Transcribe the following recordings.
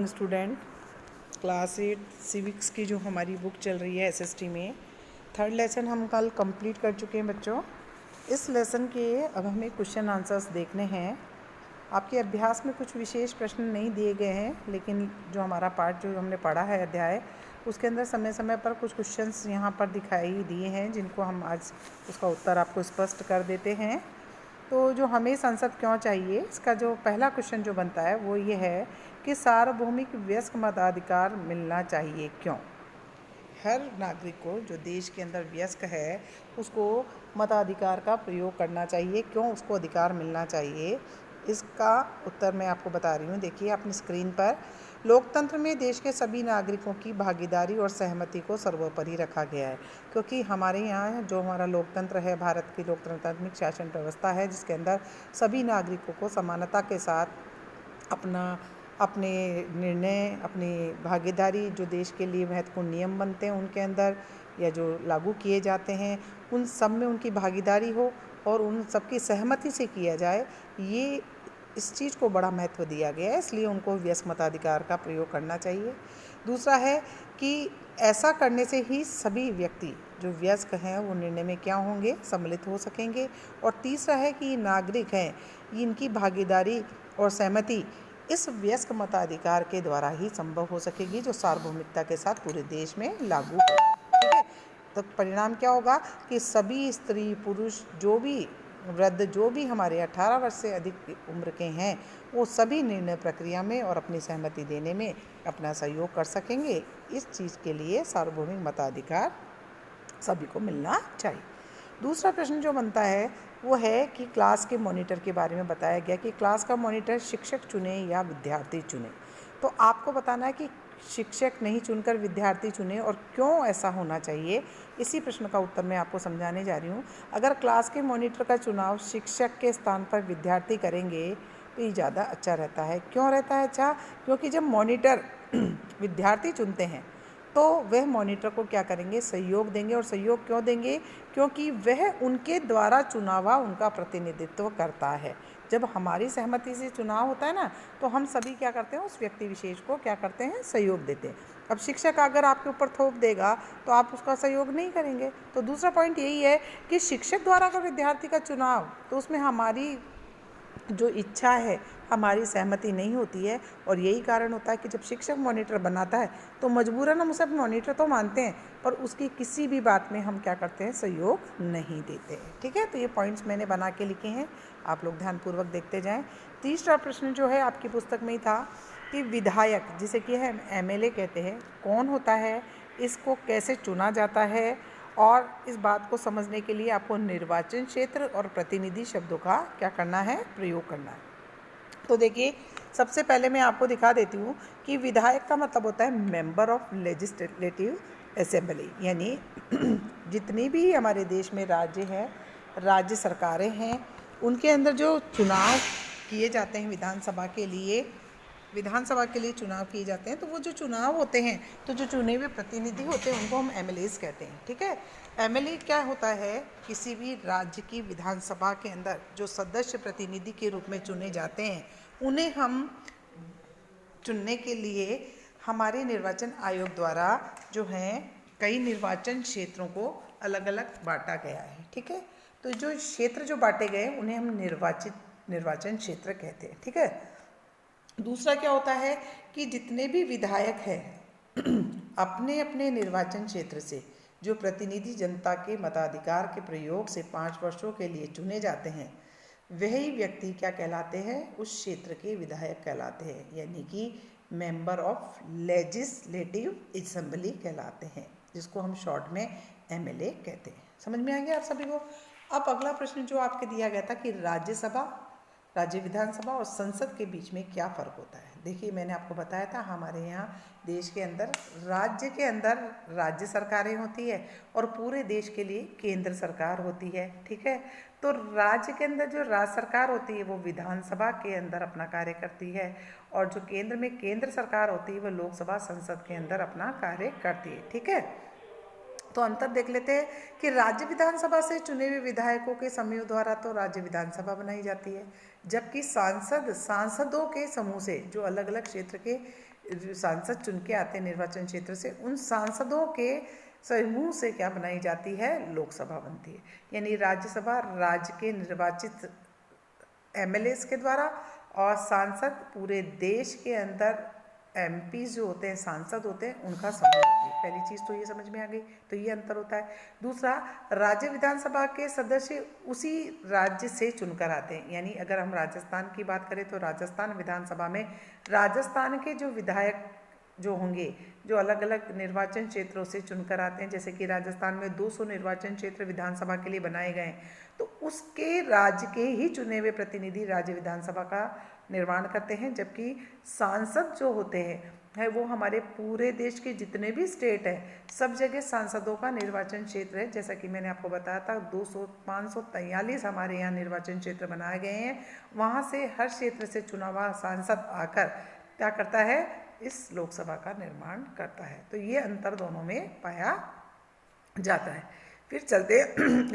Student class 8 civics की जो हमारी बुक चल रही है एसएसटी में थर्ड लेसन हम कल कंप्लीट कर चुके हैं बच्चों। इस लेसन के अब हमें क्वेश्चन आंसर्स देखने हैं। आपके अभ्यास में कुछ विशेष प्रश्न नहीं दिए गए हैं, लेकिन जो हमारा पार्ट जो हमने पढ़ा है अध्याय उसके अंदर समय समय पर कुछ क्वेश्चंस यहाँ पर दिखाई दिए हैं, जिनको हम आज उसका उत्तर आपको स्पष्ट कर देते हैं। तो जो हमें संसद क्यों चाहिए, इसका जो पहला क्वेश्चन जो बनता है वो ये है कि सार्वभौमिक वयस्क मताधिकार मिलना चाहिए क्यों। हर नागरिक को जो देश के अंदर वयस्क है उसको मताधिकार का प्रयोग करना चाहिए। क्यों उसको अधिकार मिलना चाहिए, इसका उत्तर मैं आपको बता रही हूँ। देखिए अपनी स्क्रीन पर, लोकतंत्र में देश के सभी नागरिकों की भागीदारी और सहमति को सर्वोपरि रखा गया है, क्योंकि हमारे यहाँ जो हमारा लोकतंत्र है, भारत की लोकतांत्रिक शासन व्यवस्था है, जिसके अंदर सभी नागरिकों को समानता के साथ अपने निर्णय, अपनी भागीदारी, जो देश के लिए महत्वपूर्ण नियम बनते हैं उनके अंदर या जो लागू किए जाते हैं उन सब में उनकी भागीदारी हो और उन सबकी सहमति से किया जाए, ये इस चीज़ को बड़ा महत्व दिया गया है, इसलिए उनको वयस्क मताधिकार का प्रयोग करना चाहिए। दूसरा है कि ऐसा करने से ही सभी व्यक्ति जो वयस्क हैं वो निर्णय में क्या होंगे, सम्मिलित हो सकेंगे। और तीसरा है कि नागरिक हैं, इनकी भागीदारी और सहमति इस वयस्क मताधिकार के द्वारा ही संभव हो सकेगी, जो सार्वभौमिकता के साथ पूरे देश में लागू हो। ठीक है, तो परिणाम क्या होगा कि सभी स्त्री पुरुष, जो भी वृद्ध, जो भी हमारे 18 वर्ष से अधिक उम्र के हैं, वो सभी निर्णय प्रक्रिया में और अपनी सहमति देने में अपना सहयोग कर सकेंगे। इस चीज़ के लिए सार्वभौमिक मताधिकार सभी को मिलना चाहिए। दूसरा प्रश्न जो बनता है वो है कि क्लास के मॉनिटर के बारे में बताया गया कि क्लास का मॉनिटर शिक्षक चुने या विद्यार्थी चुने। तो आपको बताना है कि शिक्षक नहीं चुनकर विद्यार्थी चुने और क्यों ऐसा होना चाहिए। इसी प्रश्न का उत्तर मैं आपको समझाने जा रही हूँ। अगर क्लास के मॉनिटर का चुनाव शिक्षक के स्थान पर विद्यार्थी करेंगे तो ये ज़्यादा अच्छा रहता है। क्यों रहता है अच्छा? क्योंकि जब मॉनिटर विद्यार्थी चुनते हैं तो वह मॉनिटर को क्या करेंगे, सहयोग देंगे। और सहयोग क्यों देंगे? क्योंकि वह उनके द्वारा चुना हुआ उनका प्रतिनिधित्व करता है। जब हमारी सहमति से चुनाव होता है ना, तो हम सभी क्या करते हैं, उस व्यक्ति विशेष को क्या करते हैं, सहयोग देते हैं। अब शिक्षक अगर आपके ऊपर थोप देगा तो आप उसका सहयोग नहीं करेंगे। तो दूसरा पॉइंट यही है कि शिक्षक द्वारा अगर विद्यार्थी का चुनाव, तो उसमें हमारी जो इच्छा है, हमारी सहमति नहीं होती है। और यही कारण होता है कि जब शिक्षक मॉनिटर बनाता है तो मजबूरन हम उसे मॉनिटर तो मानते हैं, पर उसकी किसी भी बात में हम क्या करते हैं, सहयोग नहीं देते हैं। ठीक है, तो ये पॉइंट्स मैंने बना के लिखे हैं, आप लोग ध्यानपूर्वक देखते जाएं। तीसरा प्रश्न जो है आपकी पुस्तक में ही था कि विधायक, जिसे कि है एमएलए कहते हैं, कौन होता है, इसको कैसे चुना जाता है, और इस बात को समझने के लिए आपको निर्वाचन क्षेत्र और प्रतिनिधि शब्दों का क्या करना है, प्रयोग करना है। तो देखिए सबसे पहले मैं आपको दिखा देती हूँ कि विधायक का मतलब होता है मेंबर ऑफ लेजिस्लेटिव असेंबली, यानी जितनी भी हमारे देश में राज्य हैं, राज्य सरकारें हैं, उनके अंदर जो चुनाव किए जाते हैं विधानसभा के लिए चुनाव किए जाते हैं। तो वो जो चुनाव होते हैं, तो जो चुने हुए प्रतिनिधि होते हैं उनको हम एमएलएज कहते हैं। ठीक है, एमएलए क्या होता है, किसी भी राज्य की विधानसभा के अंदर जो सदस्य प्रतिनिधि के रूप में चुने जाते हैं, उन्हें हम चुनने के लिए हमारे निर्वाचन आयोग द्वारा जो है कई निर्वाचन क्षेत्रों को अलग अलग बांटा गया है। ठीक है, तो जो क्षेत्र जो बांटे गए उन्हें हम निर्वाचन क्षेत्र कहते हैं। ठीक है, दूसरा क्या होता है कि जितने भी विधायक हैं अपने अपने निर्वाचन क्षेत्र से जो प्रतिनिधि जनता के मताधिकार के प्रयोग से 5 वर्षों के लिए चुने जाते हैं, वही व्यक्ति क्या कहलाते हैं, उस क्षेत्र के विधायक कहलाते हैं, यानी कि मेंबर ऑफ लेजिस्लेटिव असेंबली कहलाते हैं, जिसको हम शॉर्ट में एमएलए कहते हैं। समझ में आ गया आप सभी को? अब अगला प्रश्न जो आपके दिया गया था कि राज्यसभा, राज्य विधानसभा और संसद के बीच में क्या फ़र्क होता है। देखिए मैंने आपको बताया था, हमारे यहाँ देश के अंदर राज्य के अंदर राज्य सरकारें होती है और पूरे देश के लिए केंद्र सरकार होती है। ठीक है, तो राज्य के अंदर जो राज्य सरकार होती है वो विधानसभा के अंदर अपना कार्य करती है, और जो केंद्र में केंद्र सरकार होती है वो लोकसभा संसद के अंदर अपना कार्य करती है। ठीक है, तो अंतर देख लेते हैं कि राज्य विधानसभा से चुने हुए विधायकों के समूह द्वारा तो राज्य विधानसभा बनाई जाती है, जबकि सांसदों के समूह से जो अलग अलग क्षेत्र के सांसद चुन के आते हैं निर्वाचन क्षेत्र से, उन सांसदों के समूह से क्या बनाई जाती है, लोकसभा बनती है। यानी राज्यसभा राज्य के निर्वाचित एमएलएस के द्वारा, और सांसद पूरे देश के अंदर एमपी जो होते हैं, सांसद होते हैं, उनका समूह होती है। पहली चीज़ तो ये समझ में आ गई, तो ये अंतर होता है। दूसरा, राज्य विधानसभा के सदस्य उसी राज्य से चुनकर आते हैं। यानी अगर हम राजस्थान की बात करें तो राजस्थान विधानसभा में राजस्थान के जो विधायक जो होंगे, जो अलग अलग निर्वाचन क्षेत्रों से चुनकर आते हैं, जैसे कि राजस्थान में 200 निर्वाचन क्षेत्र विधानसभा के लिए बनाए गए हैं, तो उसके राज्य के ही चुने हुए प्रतिनिधि राज्य विधानसभा का निर्माण करते हैं। जबकि सांसद जो होते हैं वो हमारे पूरे देश के जितने भी स्टेट हैं, सब जगह सांसदों का निर्वाचन क्षेत्र है। जैसा कि मैंने आपको बताया था, 543 हमारे यहाँ निर्वाचन क्षेत्र बनाए गए हैं। वहाँ से हर क्षेत्र से चुना हुआ सांसद आकर क्या करता है, इस लोकसभा का निर्माण करता है। तो ये अंतर दोनों में पाया जाता है। फिर चलते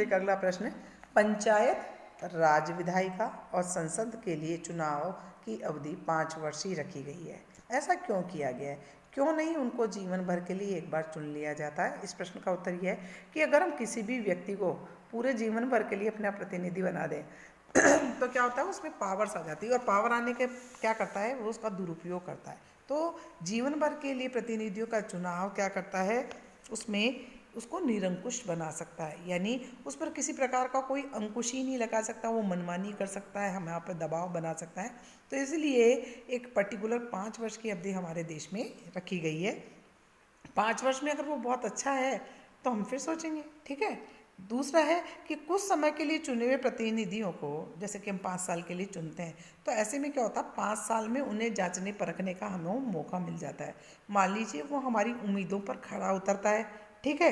एक अगला प्रश्न, पंचायत राज विधायिका और संसद के लिए चुनाव की अवधि 5 वर्ष ही रखी गई है। ऐसा क्यों किया गया है? क्यों नहीं उनको जीवन भर के लिए एक बार चुन लिया जाता है? इस प्रश्न का उत्तर यह है कि अगर हम किसी भी व्यक्ति को पूरे जीवन भर के लिए अपना प्रतिनिधि बना दें तो क्या होता है, उसमें पावर्स आ जाती है, और पावर आने के क्या करता है, वो उसका दुरुपयोग करता है। तो जीवन भर के लिए प्रतिनिधियों का चुनाव क्या करता है, उसमें उसको निरंकुश बना सकता है। यानी उस पर किसी प्रकार का कोई अंकुश ही नहीं लगा सकता, वो मनमानी कर सकता है, हमें यहाँ पर दबाव बना सकता है। तो इसलिए एक पर्टिकुलर 5 वर्ष की अवधि हमारे देश में रखी गई है। 5 वर्ष में अगर वो बहुत अच्छा है तो हम फिर सोचेंगे, ठीक है। दूसरा है कि कुछ समय के लिए चुने हुए प्रतिनिधियों को, जैसे कि हम 5 साल के लिए चुनते हैं, तो ऐसे में क्या होता है, 5 साल में उन्हें जांचने परखने का हमें मौका मिल जाता है। मान लीजिए वो हमारी उम्मीदों पर खरा उतरता है, ठीक है,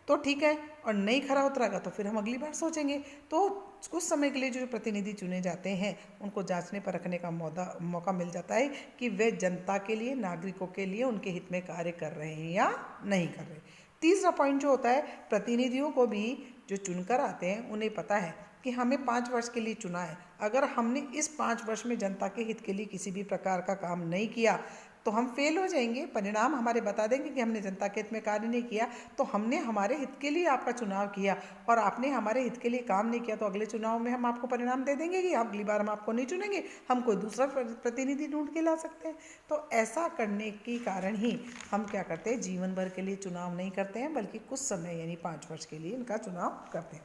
तो ठीक है, और नहीं खरा उतरेगा तो फिर हम अगली बार सोचेंगे। तो कुछ समय के लिए जो प्रतिनिधि चुने जाते हैं उनको जांचने परखने का मौका मिल जाता है कि वे जनता के लिए, नागरिकों के लिए उनके हित में कार्य कर रहे हैं या नहीं कर रहे। तीसरा पॉइंट जो होता है, प्रतिनिधियों को भी जो चुनकर आते हैं उन्हें पता है कि हमें 5 वर्ष के लिए चुना है। अगर हमने इस 5 वर्ष में जनता के हित के लिए किसी भी प्रकार का काम नहीं किया तो हम फेल हो जाएंगे। परिणाम हमारे बता देंगे कि हमने जनता के हित में कार्य नहीं किया। तो हमने हमारे हित के लिए आपका चुनाव किया और आपने हमारे हित के लिए काम नहीं किया, तो अगले चुनाव में हम आपको परिणाम दे देंगे कि अगली बार हम आपको नहीं चुनेंगे, हम कोई दूसरा प्रतिनिधि ढूंढ के ला सकते हैं। तो ऐसा करने के कारण ही हम क्या करते हैं, जीवन भर के लिए चुनाव नहीं करते हैं, बल्कि कुछ समय यानी 5 वर्ष के लिए इनका चुनाव करते हैं।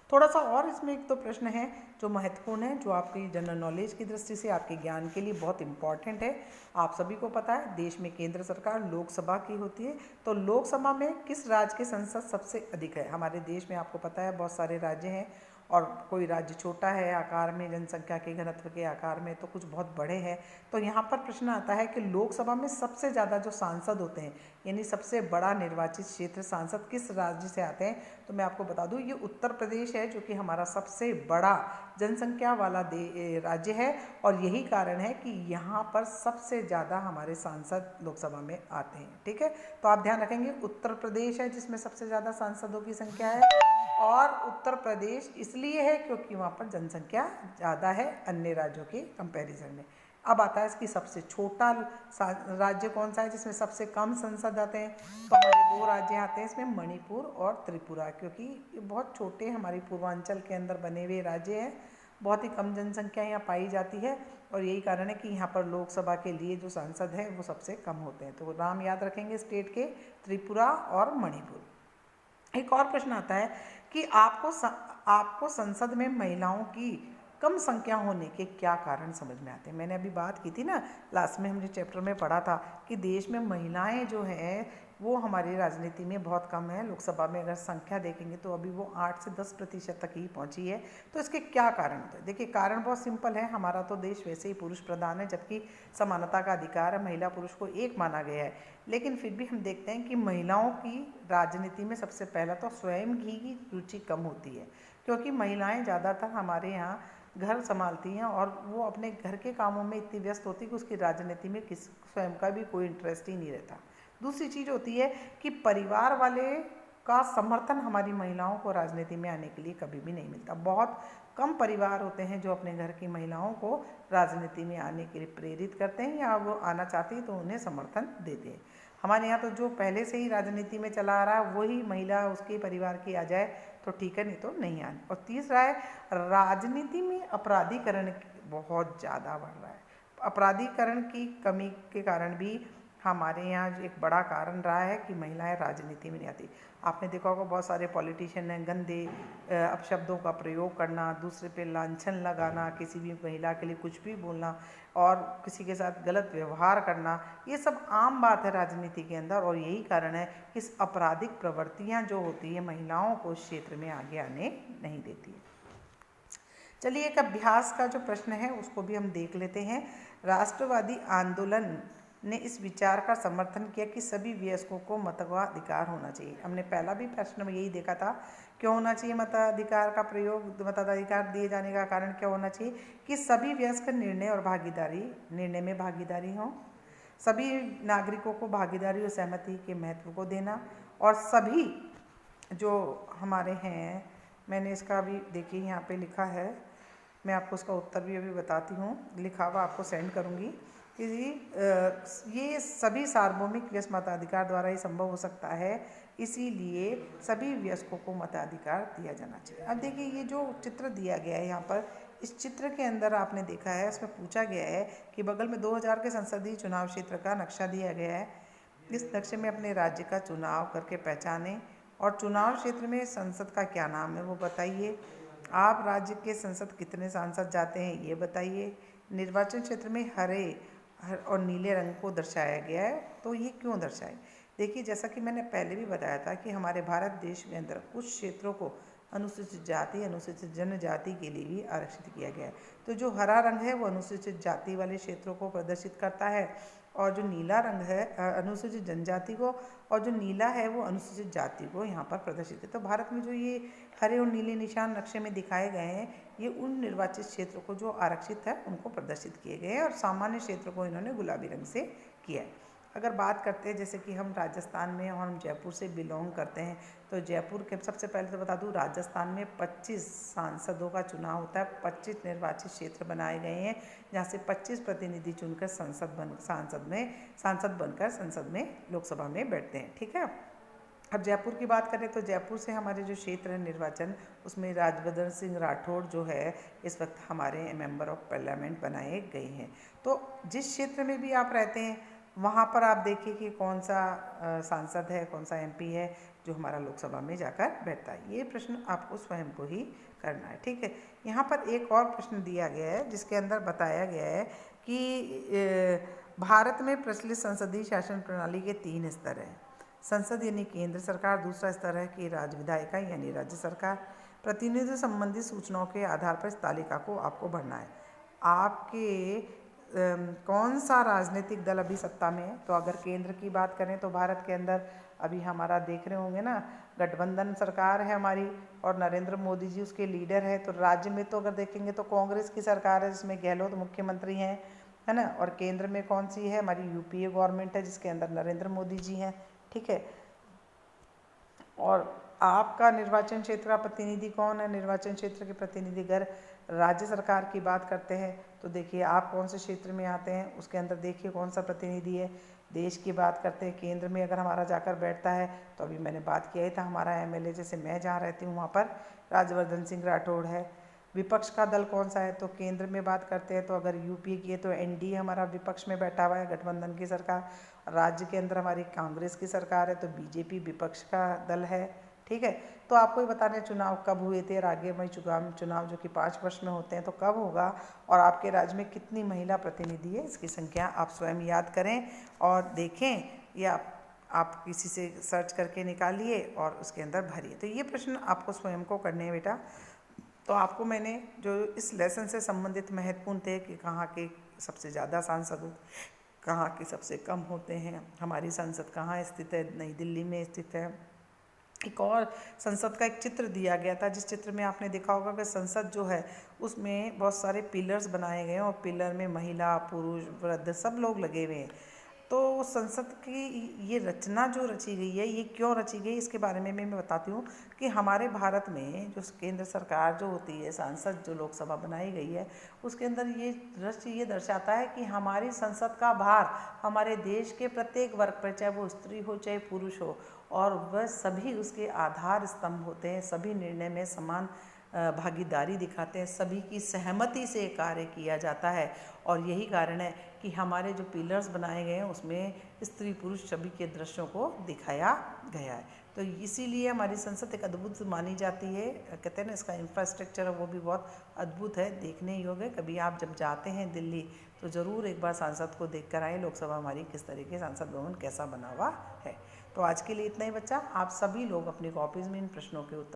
थोड़ा सा और इसमें एक दो प्रश्न है जो महत्वपूर्ण है, जो आपकी जनरल नॉलेज की दृष्टि से, आपके ज्ञान के लिए बहुत इंपॉर्टेंट है। आप सभी को पता है देश में केंद्र सरकार लोकसभा की होती है, तो लोकसभा में किस राज्य की संसद सबसे अधिक है? हमारे देश में आपको पता है बहुत सारे राज्य हैं, और कोई राज्य छोटा है आकार में, जनसंख्या के घनत्व के आकार में, तो कुछ बहुत बड़े हैं। तो यहाँ पर प्रश्न आता है कि लोकसभा में सबसे ज़्यादा जो सांसद होते हैं, यानी सबसे बड़ा निर्वाचित क्षेत्र सांसद किस राज्य से आते हैं? तो मैं आपको बता दूं, ये उत्तर प्रदेश है, जो कि हमारा सबसे बड़ा जनसंख्या वाला राज्य है, और यही कारण है कि यहाँ पर सबसे ज़्यादा हमारे सांसद लोकसभा में आते हैं, ठीक है। तो आप ध्यान रखेंगे, उत्तर प्रदेश है जिसमें सबसे ज़्यादा सांसदों की संख्या है, और उत्तर प्रदेश इसलिए है क्योंकि वहाँ पर जनसंख्या ज़्यादा है अन्य राज्यों के कंपैरिजन में। अब आता है इसकी सबसे छोटा राज्य कौन सा है जिसमें सबसे कम सांसद आते हैं? तो हमारे 2 राज्य आते हैं इसमें, मणिपुर और त्रिपुरा, क्योंकि ये बहुत छोटे हमारी पूर्वांचल के अंदर बने हुए राज्य हैं, बहुत ही कम जनसंख्या यहाँ पाई जाती है, और यही कारण है कि यहाँ पर लोकसभा के लिए जो सांसद हैं वो सबसे कम होते हैं। तो नाम याद रखेंगे स्टेट के, त्रिपुरा और मणिपुर। एक और प्रश्न आता है कि आपको संसद में महिलाओं की कम संख्या होने के क्या कारण समझ में आते हैं? मैंने अभी बात की थी ना, लास्ट में हमने चैप्टर में पढ़ा था कि देश में महिलाएं जो हैं वो हमारी राजनीति में बहुत कम है। लोकसभा में अगर संख्या देखेंगे तो अभी वो 8 से 10% तक ही पहुंची है। तो इसके क्या कारण होते हैं? देखिए, कारण बहुत सिंपल है। हमारा तो देश वैसे ही पुरुष प्रधान है, जबकि समानता का अधिकार है, महिला पुरुष को एक माना गया है, लेकिन फिर भी हम देखते हैं कि महिलाओं की राजनीति में सबसे पहला तो स्वयं की रुचि कम होती है, क्योंकि महिलाएं ज़्यादातर हमारे यहाँ घर संभालती हैं और वो अपने घर के कामों में इतनी व्यस्त होती है कि उसकी राजनीति में स्वयं का भी कोई इंटरेस्ट ही नहीं रहता। दूसरी चीज़ होती है कि परिवार वाले का समर्थन हमारी महिलाओं को राजनीति में आने के लिए कभी भी नहीं मिलता। बहुत कम परिवार होते हैं जो अपने घर की महिलाओं को राजनीति में आने के लिए प्रेरित करते हैं या वो आना चाहती है तो उन्हें समर्थन देते हैं। हमारे यहाँ तो जो पहले से ही राजनीति में चला आ रहा है वही महिला उसके परिवार की आ जाए तो ठीक है, नहीं तो नहीं आनी। और तीसरा है, राजनीति में अपराधीकरण बहुत ज़्यादा बढ़ रहा है। अपराधीकरण की कमी के कारण भी हमारे यहाँ एक बड़ा कारण रहा है कि महिलाएं राजनीति में नहीं आती। आपने देखा होगा बहुत सारे पॉलिटिशियन हैं, गंदे अपशब्दों का प्रयोग करना, दूसरे पे लांछन लगाना, किसी भी महिला के लिए कुछ भी बोलना और किसी के साथ गलत व्यवहार करना, ये सब आम बात है राजनीति के अंदर। और यही कारण है कि इस आपराधिक प्रवृत्तियाँ जो होती है महिलाओं को इस क्षेत्र में आगे आने नहीं देती है। चलिए एक अभ्यास का जो प्रश्न है उसको भी हम देख लेते हैं। राष्ट्रवादी आंदोलन ने इस विचार का समर्थन किया कि सभी वयस्कों को मताधिकार होना चाहिए। हमने पहला भी प्रश्न में यही देखा था, क्यों होना चाहिए मताधिकार का प्रयोग, मताधिकार दिए जाने का कारण क्या होना चाहिए कि सभी वयस्क निर्णय में भागीदारी हो, सभी नागरिकों को भागीदारी और सहमति के महत्व को देना, और सभी जो हमारे हैं, मैंने इसका भी देखिए यहाँ पे लिखा है, मैं आपको उसका उत्तर भी अभी बताती हूँ, लिखा हुआ आपको सेंड करूँगी कि ये सभी सार्वभौमिक वयस्क मताधिकार द्वारा ही संभव हो सकता है, इसीलिए सभी वयस्कों को मताधिकार दिया जाना चाहिए। अब देखिए ये जो चित्र दिया गया है यहाँ पर, इस चित्र के अंदर आपने देखा है, इसमें पूछा गया है कि बगल में 2000 के संसदीय चुनाव क्षेत्र का नक्शा दिया गया है। इस नक्शे में अपने राज्य का चुनाव करके पहचानें और चुनाव क्षेत्र में संसद का क्या नाम है वो बताइए। आप राज्य के संसद कितने सांसद जाते हैं ये बताइए। निर्वाचन क्षेत्र में हरे और नीले रंग को दर्शाया गया है, तो ये क्यों दर्शाए? देखिए जैसा कि मैंने पहले भी बताया था कि हमारे भारत देश के अंदर कुछ क्षेत्रों को अनुसूचित जाति, अनुसूचित जनजाति के लिए भी आरक्षित किया गया है। तो जो हरा रंग है वो अनुसूचित जाति वाले क्षेत्रों को प्रदर्शित करता है और जो नीला रंग है अनुसूचित जनजाति को, और जो नीला है वो अनुसूचित जाति को यहाँ पर प्रदर्शित है। तो भारत में जो ये हरे और नीले निशान नक्शे में दिखाए गए हैं, ये उन निर्वाचित क्षेत्रों को जो आरक्षित है उनको प्रदर्शित किए गए हैं और सामान्य क्षेत्र को इन्होंने गुलाबी रंग से किया है। अगर बात करते हैं जैसे कि हम राजस्थान में और हम जयपुर से बिलोंग करते हैं, तो जयपुर के सबसे पहले तो बता दूं, राजस्थान में 25 सांसदों का चुनाव होता है। 25 निर्वाचित क्षेत्र बनाए गए हैं जहाँ से 25 प्रतिनिधि चुनकर सांसद बनकर संसद में, लोकसभा में बैठते हैं। ठीक है, अब जयपुर की बात करें तो जयपुर से हमारे जो क्षेत्र है निर्वाचन, उसमें राजवर्धन सिंह राठौड़ जो है इस वक्त हमारे मेंबर ऑफ पार्लियामेंट बनाए गए हैं। तो जिस क्षेत्र में भी आप रहते हैं वहाँ पर आप देखिए कि कौन सा सांसद है, कौन सा एमपी है जो हमारा लोकसभा में जाकर बैठता है। ये प्रश्न आपको स्वयं को ही करना है। ठीक है, यहाँ पर एक और प्रश्न दिया गया है जिसके अंदर बताया गया है कि भारत में प्रचलित संसदीय शासन प्रणाली के 3 स्तर हैं। संसद यानी केंद्र सरकार, दूसरा स्तर है कि राज्य विधायिका यानी राज्य सरकार। प्रतिनिधित्व संबंधी सूचनाओं के आधार पर इस तालिका को आपको भरना है। आपके कौन सा राजनीतिक दल अभी सत्ता में है? तो अगर केंद्र की बात करें तो भारत के अंदर अभी हमारा देख रहे होंगे ना, गठबंधन सरकार है हमारी और नरेंद्र मोदी जी उसके लीडर है। तो राज्य में तो अगर देखेंगे तो कांग्रेस की सरकार है जिसमें गहलोत मुख्यमंत्री हैं, है ना। और केंद्र में कौन सी है? हमारी यूपीए गवर्नमेंट है जिसके अंदर नरेंद्र मोदी जी हैं। ठीक है, और आपका निर्वाचन क्षेत्र का प्रतिनिधि कौन है? निर्वाचन क्षेत्र के प्रतिनिधि अगर राज्य सरकार की बात करते हैं तो देखिए आप कौन से क्षेत्र में आते हैं, उसके अंदर देखिए कौन सा प्रतिनिधि है। देश की बात करते हैं, केंद्र में अगर हमारा जाकर बैठता है तो अभी मैंने बात किया ही था, हमारा एमएलए जैसे मैं जहाँ रहती हूँ वहाँ पर राजवर्धन सिंह राठौड़ है। विपक्ष का दल कौन सा है? तो केंद्र में बात करते हैं तो अगर यूपी की है तो एनडीए हमारा विपक्ष में बैठा हुआ है, गठबंधन की सरकार। राज्य के अंदर हमारी कांग्रेस की सरकार है तो बीजेपी विपक्ष का दल है। ठीक है, तो आपको ये बताने चुनाव कब हुए थे और आगे में चुनाव जो कि 5 वर्ष में होते हैं तो कब होगा, और आपके राज्य में कितनी महिला प्रतिनिधि है इसकी संख्या आप स्वयं याद करें और देखें, या आप किसी से सर्च करके निकालिए और उसके अंदर भरिए। तो ये प्रश्न आपको स्वयं को करने हैं बेटा। तो आपको मैंने जो इस लेसन से संबंधित महत्वपूर्ण थे कि कहाँ के सबसे ज़्यादा सांसद, कहाँ के सबसे कम होते हैं, हमारी संसद कहाँ स्थित है, नई दिल्ली में स्थित है। एक और संसद का एक चित्र दिया गया था जिस चित्र में आपने देखा होगा कि संसद जो है उसमें बहुत सारे पिलर्स बनाए गए हैं और पिलर में महिला, पुरुष, वृद्ध सब लोग लगे हुए हैं। तो संसद की ये रचना जो रची गई है, ये क्यों रची गई, इसके बारे में मैं बताती हूँ कि हमारे भारत में जो केंद्र सरकार जो होती है, सांसद जो लोकसभा बनाई गई है, उसके अंदर ये दर्शाता है कि हमारी संसद का भार हमारे देश के प्रत्येक वर्ग पर, चाहे वो स्त्री हो चाहे पुरुष हो, और वह सभी उसके आधार स्तंभ होते हैं, सभी निर्णय में समान भागीदारी दिखाते हैं, सभी की सहमति से कार्य किया जाता है। और यही कारण है कि हमारे जो पिलर्स बनाए गए हैं उसमें स्त्री पुरुष सभी के दृश्यों को दिखाया गया है। तो इसीलिए हमारी संसद एक अद्भुत मानी जाती है। कहते हैं ना, इसका इंफ्रास्ट्रक्चर वो भी बहुत अद्भुत है, देखने योग्य। कभी आप जब जाते हैं दिल्ली तो ज़रूर एक बार संसद को देख कर आए, लोकसभा हमारी किस तरीके, संसद भवन कैसा बना हुआ है। तो आज के लिए इतना ही बच्चा। आप सभी लोग अपनी कॉपीज़ में इन प्रश्नों के उत्तर